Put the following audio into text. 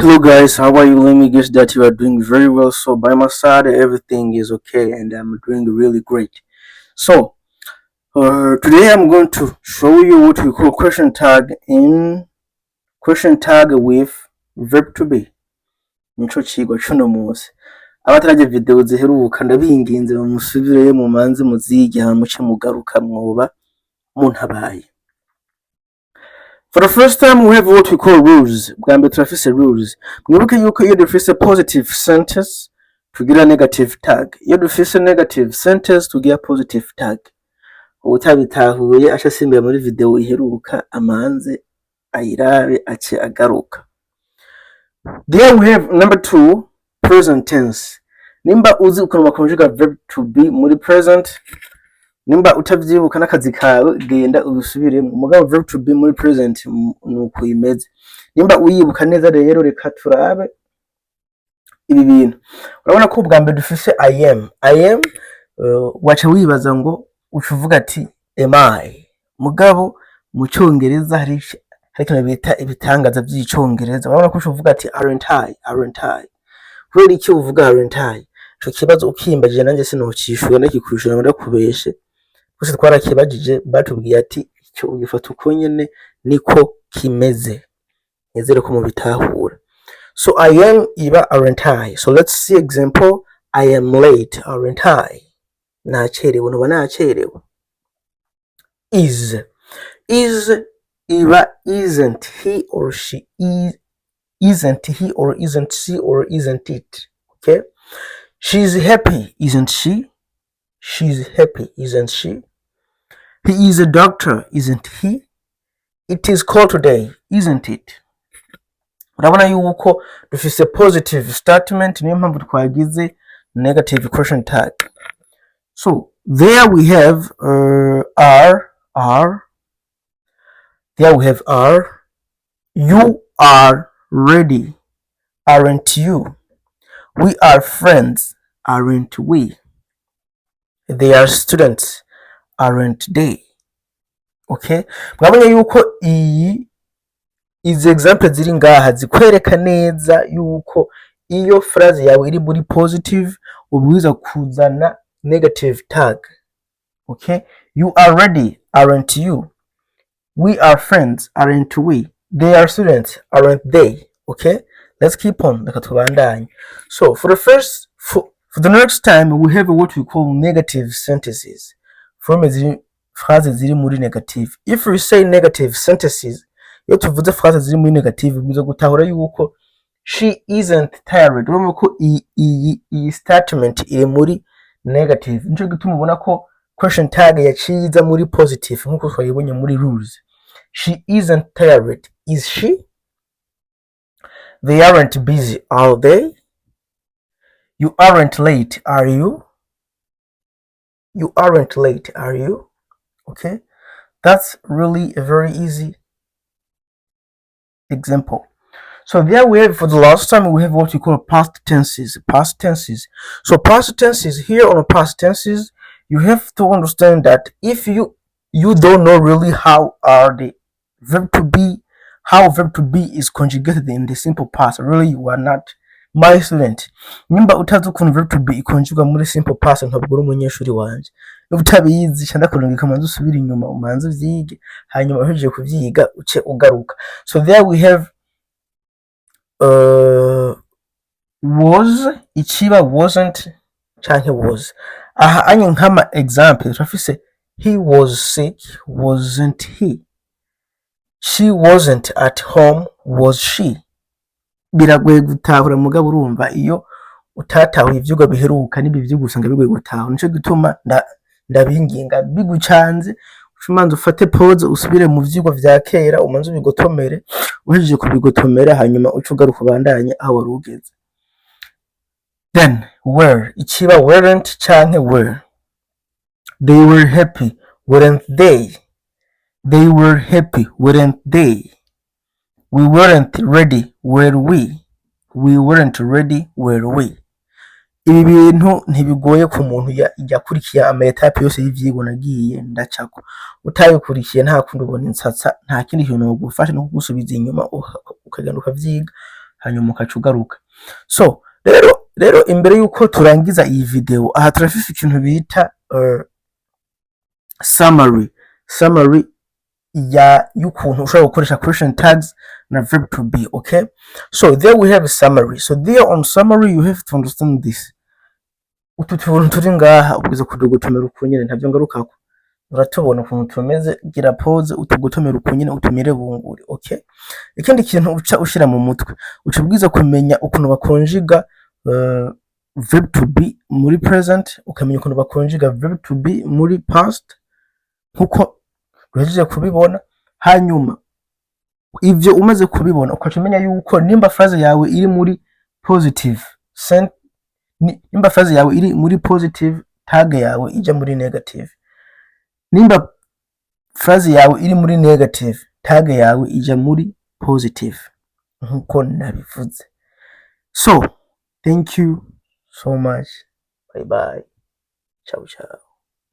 Hello guys, how are you? Let me guess that you are doing very well. So by my side, everything is okay and I'm doing really great. So today I'm going to show you what we call question tag with verb to be. Nico cigwa cuno munsi. Abataraje video ziheruka ndabinginze bamusubire mu manzi muzige hamuce mugaruka mwoba muntabaye. For the first time, we have what we call rules. Bwambe turafise rules. Mwibuke yuko iyo dufise positive sentence tugira negative tag. Iyo dufise negative sentence tugira positive tag. Utabitahuye aca simbira muri video iheruka amanze ayirabe ace agaruka. There we have number 2, present tense. Nimba uzi ukuntu bakonjuga verb to be muri present, nimba utavyibuka n'akazi kawe genda ubisubire mu mugabo verb to be muri present nuko imeze. Nimba uyibuka neza rero reka turabe ibi bintu. Urabona ko ubwa mbere dufise I am wacha wibaza ngo ucuvuga ati am I. Mugabo mu cyongereza hari ikintu bita ibitangaza by'icyongereza. Urabona ko ucuvuga ati aren't I. Kubera iki uvuga aren't I? Ico kibazo ukimbagije nanjye sinokishura nakikurushura ndakubeshe. Gusa twarakibajije batubwiye ati icyo ugifata uko nyene niko kimeze. Nizere ko mubitahura. So I am iba aren't I. So let's see example. I am late, aren't I? Nacherewe, nuba nacherewe. Is iba isn't he or she, isn't he or isn't she or isn't it. Okay? She's happy, isn't she? She's happy, isn't she? He is a doctor, isn't he? It is cold today, isn't it? Urabona yuko dufise positive statement niyo mpamvu twagize negative question tag. So there we have are. There we have are. You are ready, aren't you? We are friends, aren't we? They are students, aren't they? Okay? Mwabonye yuko iyi izi example ziri ngaha zikwereka neza yuko iyo phrase yawe iri muri positive ubwiza kuzana negative tag. Okay? You are ready, aren't you? We are friends, aren't we? They are students, aren't they? Okay? Let's keep on. So for the next time we have what we call negative sentences. Phrases ziri muri negative. If we say negative sentences, iyo tuvuze phrases ziri muri negative bivuze gutahura yuko she isn't tired. Urumva ko iyi statement iri muri negative. Nico gituma ubona ko question tag yaciza muri positive nkuko twayibonye muri rules. She isn't tired, is she? They aren't busy, are they? You aren't late, are you? You aren't late, are you? Okay? That's really a very easy example. So there we have, for the last time, we have what we call past tenses. Past tenses. So past tenses, here on past tenses, you have to understand that if you don't know really how verb to be is conjugated in the simple past, really you are not my student. Nimba utazi ukuntu verb to be ikonjuga muri simple past ntabwo uri umunyeshuri wanje. Iyo utabizi cyanda kurunga kamanzi usubira inyuma umanze vyige hanyuma uhejeje kuvyiga uce ugaruka. So there we have was, ichiba, wasn't, canke was. Aha anye nkama example turafise he was sick, wasn't he? She wasn't at home, was she? Biragoye gutahura mugabo urumva iyo utatahuye ivyugo biheruka n'ibivyugo usanga bigoye gutahura. Nico gituma ndabinginga bigucanze umanze ufate pause usubire mu vyugo vya kera umanze ubigotomere uhejeje kubigotomera hanyuma ucugaruka ubandanye aho warugeze. Then were, ichiba weren't canke were. They were happy, weren't they? They were happy, weren't they? We weren't ready, were we? We weren't ready, were we? Ibi bintu ntibigoye ku muntu yakurikiye ama etape yose y'ivyigo nagiye ndacako. Utabikurikiye nta kundi ubona insatsa, nta kindi kintu gufasha no kugusubiza inyuma ukagenda ukavyiga hanyuma ukaca ugaruka. So rero imbere yuko turangiza iyi video, aha turafise ikintu bita summary ya y'ukuntu ushobora gukoresha question tags na verb to be. Okay, so there we have a summary. So there on summary you have to understand this. Utu tuntu turi ngaha ubwiza kudugotomera ukunyene ntavyo ngarukako, uratubona ukuntu tumeze. Gira pause utugotomera ukunyene utumire bunguri. Okay, ikindi kintu uca ushira mu mutwe, uca ubwiza kumenya ukuntu bakonjiga verb to be muri present, ukamenya ukuntu bakonjiga verb to be muri past nkuko uhejeje kubibona. Hanyuma ivyo umaze kubibona ukaca umenya yuko nimba phrase yawe iri muri positive nimba phrase yawe iri muri positive, tag yawe ija muri negative. Nimba phrase yawe iri muri negative, tag yawe ija muri positive nkuko nabivuze. So thank you so much. Bye bye. Ciao ciao.